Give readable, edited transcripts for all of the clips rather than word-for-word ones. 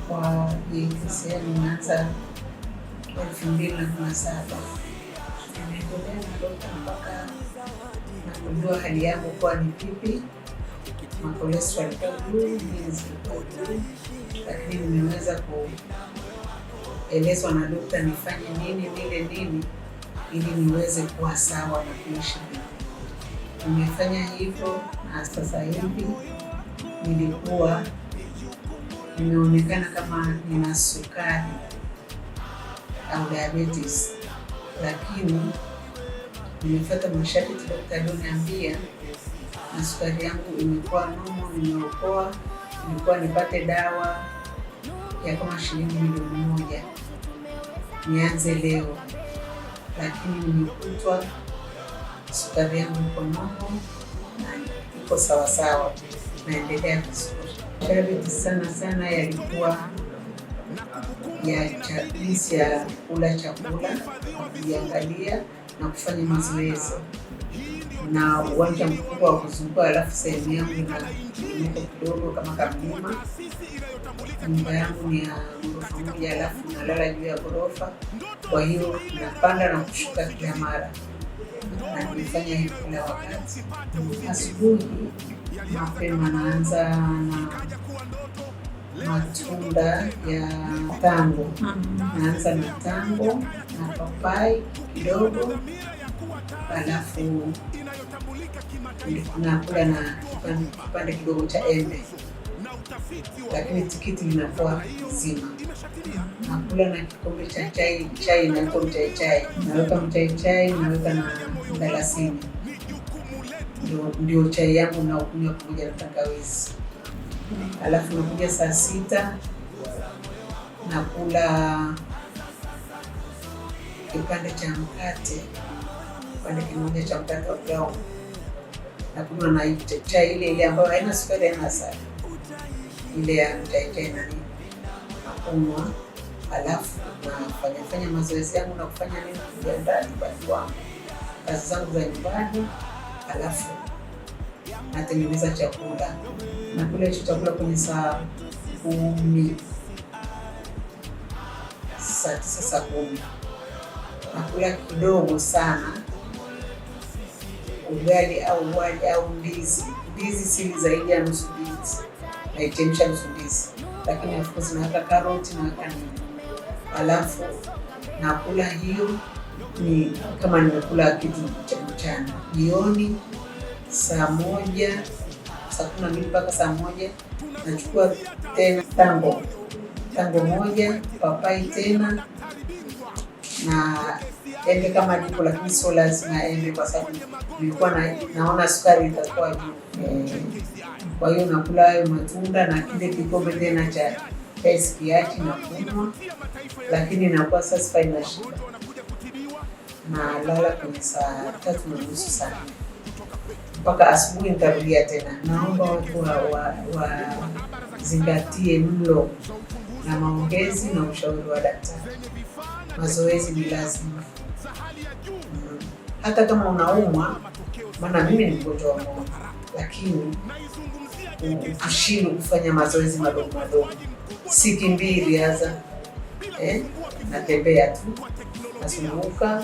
Kwa jinsia nimeanza 2017. Nimeendelea na dokta mpaka nakujua hali yangu kuwa ni vipi. Makolesterol yalikuwa juu, zilikuwa juu, lakini nimeweza kuelezwa na dokta nifanye nini, nile nini ili niweze kuwa sawa na kuishi. Nimefanya hivyo na sasa hivi nilikuwa nimeonekana kama nina sukari au diabetes, lakini nimefuata masharti daktari aliniambia na sukari yangu imekuwa normal, nimeokoa. Nilikuwa nipate dawa ya kama shilingi milioni 1 nianze leo, lakini nimekutwa sukari yangu iko normal na iko sawa sawa, naendelea vizuri. Diabetes sana yalikuwa ya jinsi ya kula chakula, kujiangalia na kufanya mazoezi na uwanja mkubwa wa kuzunguka. Alafu sehemu yangu ina mko kidogo kama kamlima. Nyumba yangu ni ya ghorofa moja, alafu nalala juu ya ghorofa, kwa hiyo napanda na kushuka kila mara, na nilifanya hivi kila wakati. Asubuhi mapema naanza na matunda ya tango. Naanza na tango na papai kidogo, alafu nakula na kipande kidogo cha embe, lakini tikiti linakuwa zima. Nakula na kikombe cha chai inaitwa mchai. Naweka mchai, naweka na mdalasini. Ndio chai yangu na ukunywa pamoja na tangawizi. Alafu nakuja saa 6 nakula kipande cha mkate, kipande kimoja cha mkate wa brown. Nakunywa na chai ile ambayo haina sukari, haina asali, ile ya mchai na nini nakunywa. Alafu nafanya mazoezi yangu na kufanya nini, kujiandaa nyumbani kwangu, kazi zangu za nyumbani. Alafu natengeneza chakula, nakula hicho chakula kwenye saa 10, saa 9, saa 10. Nakula kidogo sana, ugali au wali au ndizi. Ndizi si zaidi ya nusu ndizi, naichemsha nusu ndizi, lakini of course naweka karoti, naweka nini. Alafu nakula hiyo ni kama nimekula kitu cha mchana. Jioni saa 1, saa 12 mpaka saa 1 nachukua tena tango moja, papai tena na embe kama niko, lakini sio lazima embe kwa sababu nilikuwa naona sukari itakuwa juu. Kwa hiyo nakula hayo matunda na kile kikombe tena cha kiachi na kunywa, lakini nakuwa sasa na shida. Na lala kwenye saa 3:30 sana mpaka asubuhi nitarudia tena. Naomba watu wazingatie mlo na maongezi na ushauri wa daktari. Mazoezi ni lazima, hata kama unaumwa, maana mimi ni mgonjwa wa moyo, lakini ukishindwa kufanya mazoezi madogo, sikimbii hasa natembea tu, nasunguka.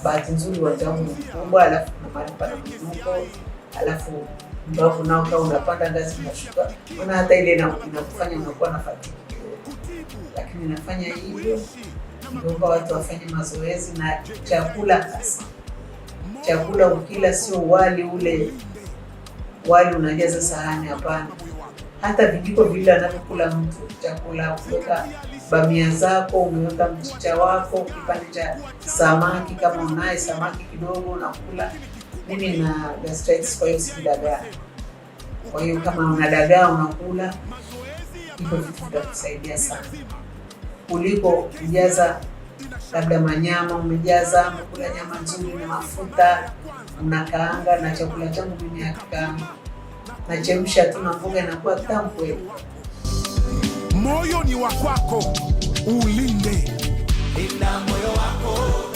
Bahati nzuri uwanja wangu ni mkubwa, alafu kuna mahali pana mwinuko, alafu ndio nao kama unapanda ngazi unashuka, una hata ile inakufanya unakuwa na fatigue. Lakini nafanya hivyo. Ndio watu wafanye mazoezi na chakula hasa. Chakula ukila sio wali ule wali unajaza sahani, hapana. Hata vijiko vile anapokula mtu chakula, kuweka bamia zako, umeweka mchicha wako, kipande cha samaki kama unaye samaki kidogo unakula. Mimi na gastritis, kwa hiyo si dagaa. Kwa hiyo kama una dagaa unakula, hivyo vitu vitakusaidia sana kuliko kujaza labda manyama. Umejaza kula nyama nzuri na mafuta, unakaanga. Na chakula changu mimi hakikaanga, nachemsha tu na mboga inakuwa tamu kweli. Moyo ni wa kwako, ulinde. Linda moyo wako.